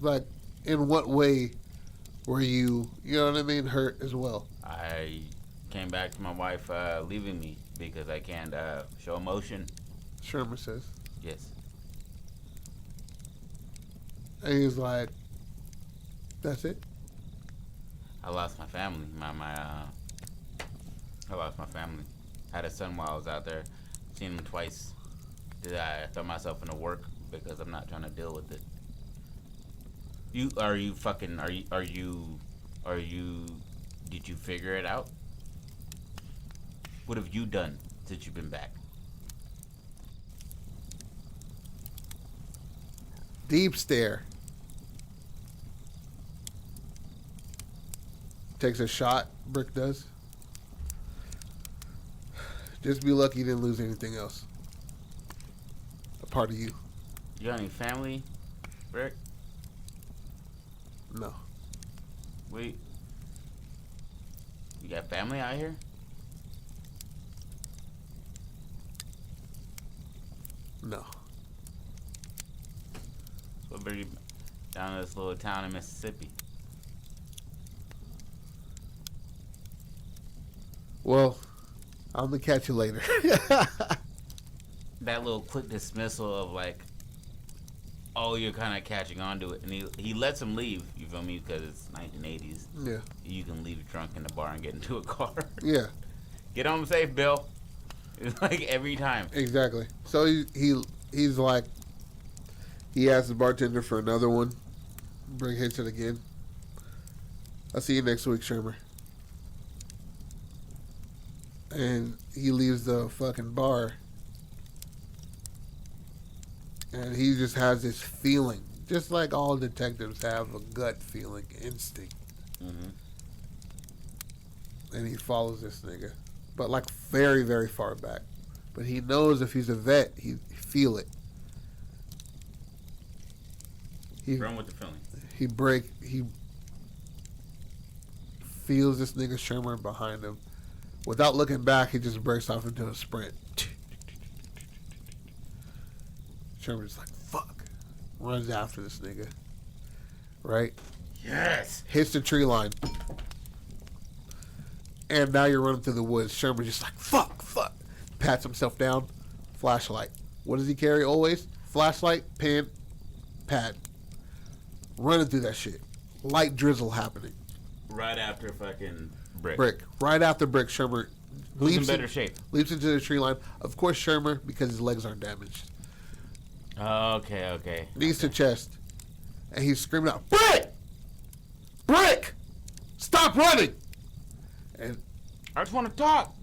Like, in what way were you, you know what I mean, hurt as well? I came back to my wife leaving me because I can't show emotion. Shermer says. Yes. And he's like, that's it? I lost my family. I lost my family. I had a son while I was out there. Seen him twice. Did I throw myself into work because I'm not trying to deal with it? Did you figure it out? What have you done since you've been back? Deep stare. Takes a shot, Brick does. Just be lucky you didn't lose anything else. A part of you. You got any family, Brick? No. Wait. You got family out here? No. So what brought you down to this little town in Mississippi? Well, I'm gonna catch you later. That little quick dismissal of like, oh, you're kind of catching on to it, and he lets him leave. You feel me? Because it's 1980s. Yeah. You can leave drunk in the bar and get into a car. Yeah. Get home safe, Bill. It's like every time. Exactly. So he's like, he asked the bartender for another one, Brick hits it again. I'll see you next week, Shermer. And he leaves the fucking bar. And he just has this feeling. Just like all detectives have a gut feeling, instinct. Mm-hmm. And he follows this nigga. But like very, very far back. But he knows if he's a vet, he'd feel it. Run with the feeling. He feels this nigga Shermer behind him. Without looking back, he just breaks off into a sprint. Sherman's like, fuck. Runs after this nigga. Right? Yes. Hits the tree line. And now you're running through the woods. Sherman's just like, fuck. Pats himself down. Flashlight. What does he carry always? Flashlight, pen, pad. Running through that shit. Light drizzle happening. Right after fucking Brick. Right after Brick, Shermer who's in better shape. Leaps into the tree line. Of course, Shermer, because his legs aren't damaged. Okay. Knees to chest. And he's screaming out, Brick! Stop running! And I just want to talk.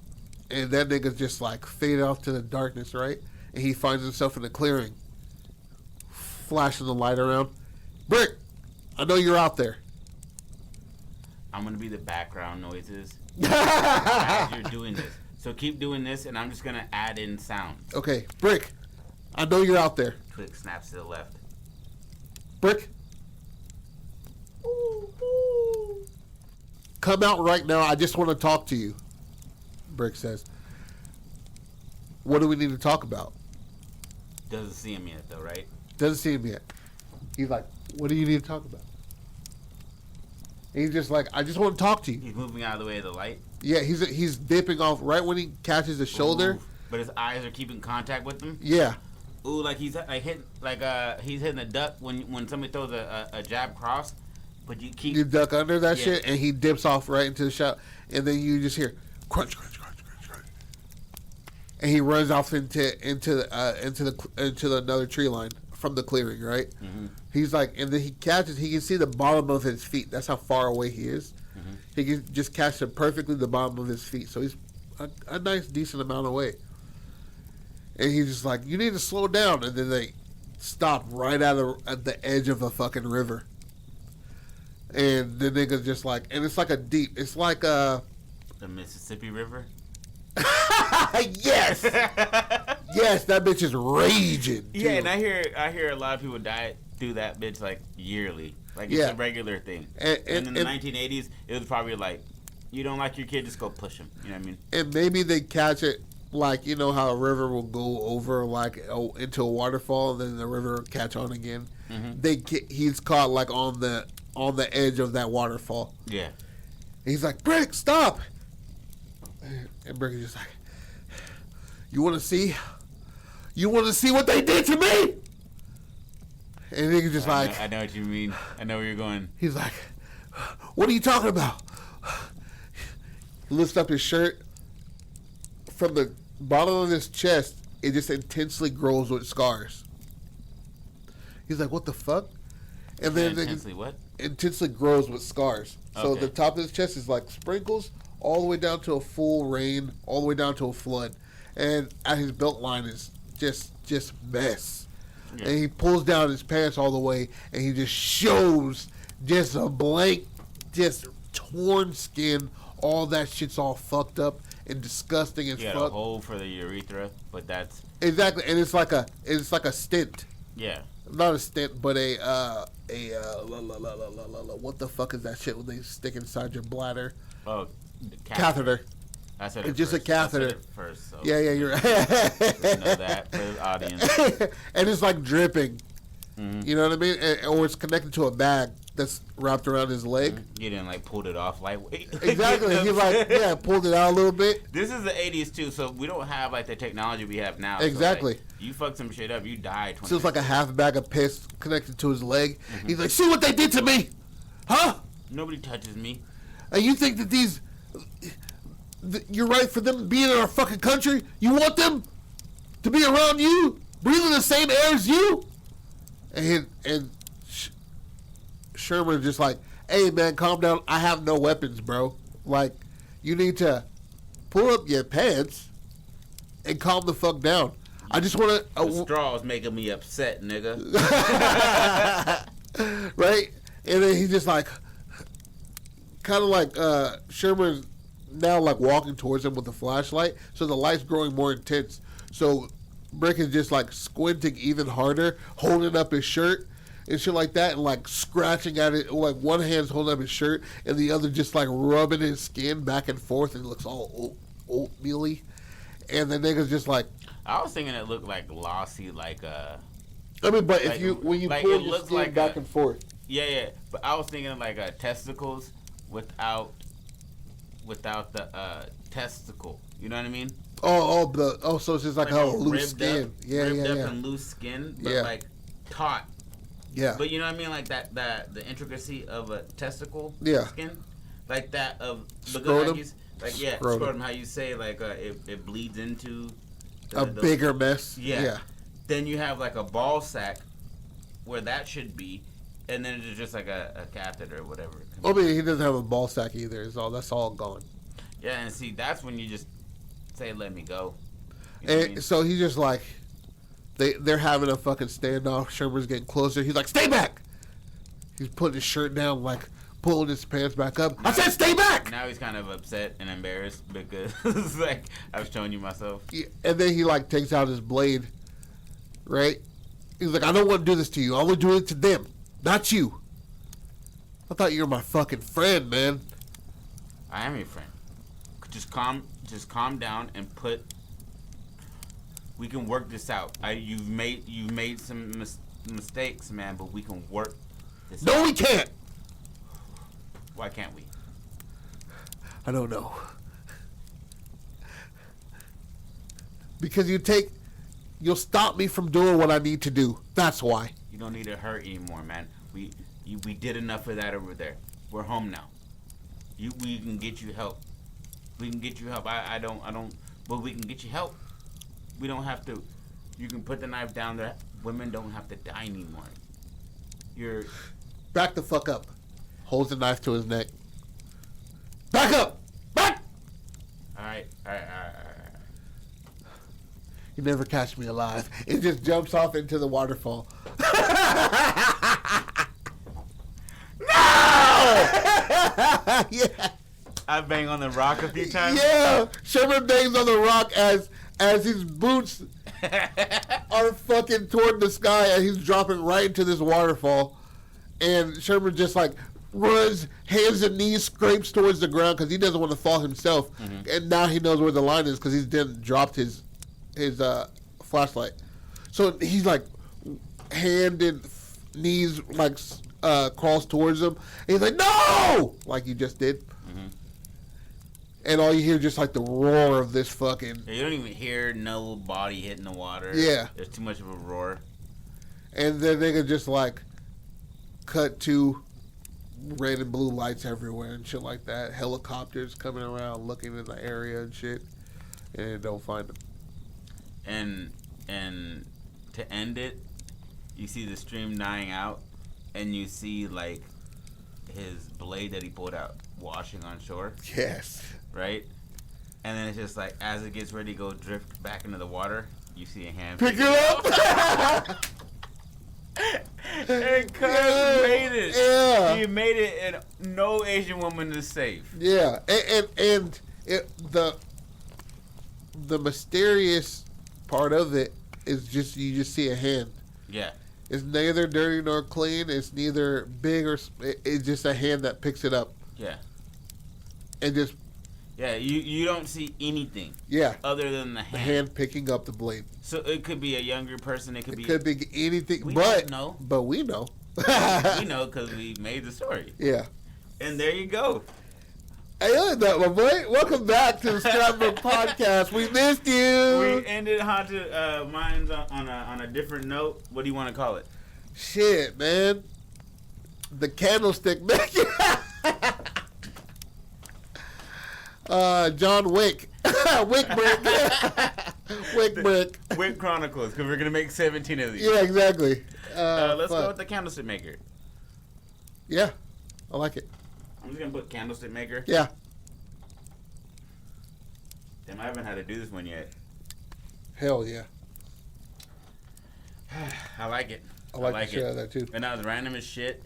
And that nigga's just like faded off to the darkness, right? And he finds himself in a clearing. Flashing the light around. Brick! I know you're out there. I'm going to be the background noises as you're doing this. So keep doing this, and I'm just going to add in sound. Okay, Brick, I know you're out there. Click snaps to the left. Brick? Come out right now. I just want to talk to you. Brick says. What do we need to talk about? Doesn't see him yet, though, right? Doesn't see him yet. He's like, what do you need to talk about? And he's just like, I just want to talk to you. He's moving out of the way of the light. Yeah, he's dipping off right when he catches the shoulder. Ooh, but his eyes are keeping contact with him. Yeah. Ooh, like he's hitting a duck when somebody throws a jab cross, but you duck under that shit, and he dips off right into the shot, and then you just hear crunch, and he runs off into another tree line from the clearing, right? Mm-hmm. He's like, and then he catches. He can see the bottom of his feet. That's how far away he is. Mm-hmm. He can just catch it perfectly the bottom of his feet. So he's a nice, decent amount away. And he's just like, you need to slow down. And then they stop right at the edge of a fucking river. And the nigga's just like, and it's like it's like a... The Mississippi River? Yes! Yes, that bitch is raging. Too. Yeah, and I hear a lot of people do that bitch like yearly. Like it's a regular thing. And in the 1980s, it was probably like, you don't like your kid, just go push him. You know what I mean? And maybe they catch it like, you know how a river will go over like into a waterfall, and then the river will catch on again. Mm-hmm. He's caught like on the edge of that waterfall. Yeah. And he's like, Brick, stop! And Brick is just like, you want to see? You want to see what they did to me? And he's just like... I know what you mean. I know where you're going. He's like, what are you talking about? He lifts up his shirt. From the bottom of his chest, it just intensely grows with scars. He's like, what the fuck? And then intensely what? Intensely grows with scars. So Okay. the top of his chest is like sprinkles all the way down to a full rain, all the way down to a flood. And at his belt line is just mess. Yeah. And he pulls down his pants all the way, and he just shows just a blank, just torn skin. All that shit's all fucked up and disgusting as fuck. You got a hole for the urethra, but that's... Exactly, and it's like a stent. Yeah. Not a stent, but what the fuck is that shit when they stick inside your bladder? Oh, catheter. I said it it's just first. a catheter. I said it first. So yeah, you're right. Just know that for the audience. And it's like dripping. Mm-hmm. You know what I mean? Or it's connected to a bag that's wrapped around his leg. You didn't like pulled it off lightweight. Exactly. He like pulled it out a little bit. This is the 80s too, so we don't have like the technology we have now. Exactly. So, like, you fuck some shit up, you die. So it's like a half bag of piss connected to his leg. Mm-hmm. He's like, see what they did to me, huh? Nobody touches me. And you think that you're right for them being in our fucking country? You want them to be around you, breathing the same air as you? And Sherman's just like, hey, man, calm down. I have no weapons, bro. Like, you need to pull up your pants and calm the fuck down. I just want to... The straw's making me upset, nigga. Right? And then he's just like... Kind of like Sherman's now like walking towards him with a flashlight. So the light's growing more intense. So Brick is just like squinting even harder, holding up his shirt and shit like that, and like scratching at it. Like one hand's holding up his shirt and the other just like rubbing his skin back and forth, and it looks all oatmeal-y. And the nigga's just like... I was thinking it looked like glossy, like I mean, but like, if you when you like pull it your looks skin like back and forth, yeah. But I was thinking like testicles without the testicle. You know what I mean? So it's just like a loose ribbed skin. Up, Yeah. ribbed up and loose skin, but like taut. Yeah. But you know what I mean? Like that the intricacy of a testicle skin, like that of scrotum. Scrotum. How you say like it bleeds into a bigger mess. Yeah. Then you have like a ball sack where that should be, and then it's just like a catheter or whatever. I mean, he doesn't have a ball sack either. That's all gone. Yeah, and see, that's when you just say, "Let me go." You And know what I mean? so he's just like, they're having a fucking standoff. Sherman's getting closer. He's like, "Stay back!" He's putting his shirt down, like pulling his pants back up. I said, "Stay back!" Now he's kind of upset and embarrassed because it's like I was showing you myself. Yeah, and then he like takes out his blade. Right? He's like, "I don't want to do this to you. I want to do it to them, not you. I thought you were my fucking friend, man." I am your friend. Just calm down and put. We can work this out. You've made some mistakes, man, but we can work this out. No, we can't. Why can't we? I don't know. Because you'll stop me from doing what I need to do. That's why. You don't need to hurt anymore, man. We did enough of that over there. We're home now. We can get you help. We can get you help. I don't. But we can get you help. We don't have to. You can put the knife down there. Women don't have to die anymore. You're. Back the fuck up. Holds the knife to his neck. Back up! Back! All right. You never catch me alive. It just jumps off into the waterfall. No! Yeah. I bang on the rock a few times. Yeah. Sherman bangs on the rock as his boots are fucking toward the sky, and he's dropping right into this waterfall. And Sherman just like runs, hands and knees, scrapes towards the ground because he doesn't want to fall himself. Mm-hmm. And now he knows where the line is because he's then dropped his flashlight. So he's like hand and knees like crawls towards him. And he's like, "No!" Like you just did. Mm-hmm. And all you hear just like the roar of this fucking... You don't even hear no body hitting the water. Yeah. There's too much of a roar. And then they could just like cut to red and blue lights everywhere and shit like that. Helicopters coming around looking in the area and shit. And don't find them. And to end it, you see the stream dying out, and you see like his blade that he pulled out washing on shore. Yes. Right? And then it's just like as it gets ready to go drift back into the water, you see a hand pick it up. And Cuz made it. Yeah. He made it, and no Asian woman is safe. Yeah. And the mysterious part of it is just you just see a hand. Yeah. It's neither dirty nor clean. It's neither big or... It's just a hand that picks it up. Yeah. And just... Yeah, you don't see anything. Yeah. Other than the hand. The hand picking up the blade. So it could be a younger person. It could be anything. We but don't know. But we know. We know because we made the story. Yeah. And there you go. Hey, look at that, my boy. Welcome back to the Scrapbook Podcast. We missed you. We ended Haunted Minds on a different note. What do you want to call it? Shit, man. The Candlestick, man. John Wick. Wick Brick. Wick Brick. Wick Chronicles, because we're going to make 17 of these. Yeah, exactly. Let's go with the Candlestick Maker. Yeah, I like it. I'm just gonna put Candlestick Maker. Yeah. Damn, I haven't had to do this one yet. Hell yeah. I like it. I like the shit out of that too. And that was random as shit.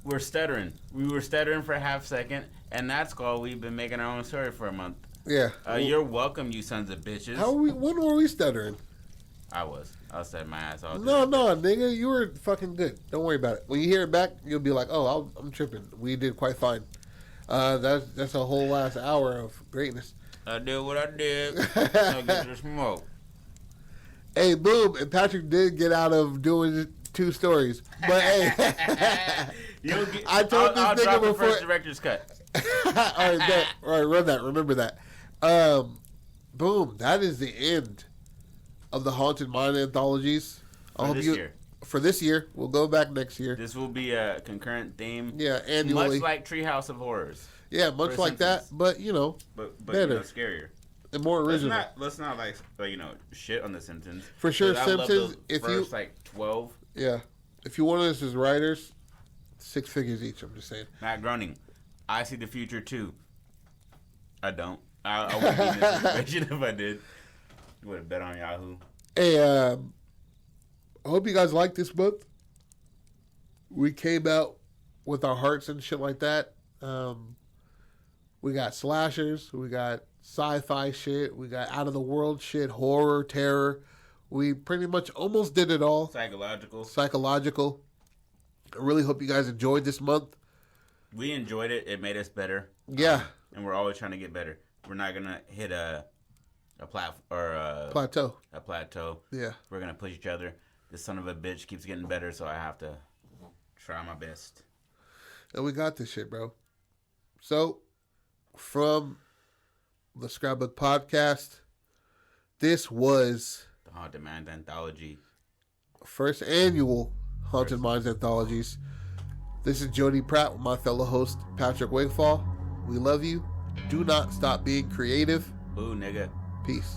We're stuttering. We were stuttering for a half second, and that's called we've been making our own story for a month. Yeah. You're welcome, you sons of bitches. When were we stuttering? I was stuttering my ass off. No, nigga, you were fucking good. Don't worry about it. When you hear it back, you'll be like, "Oh, I'm tripping. We did quite fine." That's a whole last hour of greatness. I did what I did. I'll get the smoke. Hey, boom! And Patrick did get out of doing 2 stories, but hey, I told this I'll nigga drop the before. first director's cut. All right, run that. Remember that. Boom! That is the end of the Haunted Minds Anthologies. For this year, we'll go back next year. This will be a concurrent theme. Yeah, annually. Much like Treehouse of Horrors. Yeah, much like that, but but better, scarier, and more original. Let's not like shit on the Simpsons. For sure, Simpsons. If first, like 12. Yeah, if you want us as writers, 6 figures each. I'm just saying. Matt Groening, I see the future too. I don't. I wouldn't be in this situation if I did. You would have bet on Yahoo. Hey, I hope you guys like this month. We came out with our hearts and shit like that. We got slashers, we got sci-fi shit, we got out of the world shit, horror, terror. We pretty much almost did it all. Psychological. I really hope you guys enjoyed this month. We enjoyed it. It made us better. Yeah. And we're always trying to get better. We're not gonna hit a plateau. A plateau. Yeah. We're gonna push each other. This son of a bitch keeps getting better, so I have to try my best. And we got this shit, bro. So, from the Scrapbook Podcast, this was the Haunted Minds Anthology. First annual Haunted Minds Anthologies. This is Jody Pratt with my fellow host, Patrick Wakefall. We love you. Do not stop being creative. Ooh, nigga. Peace.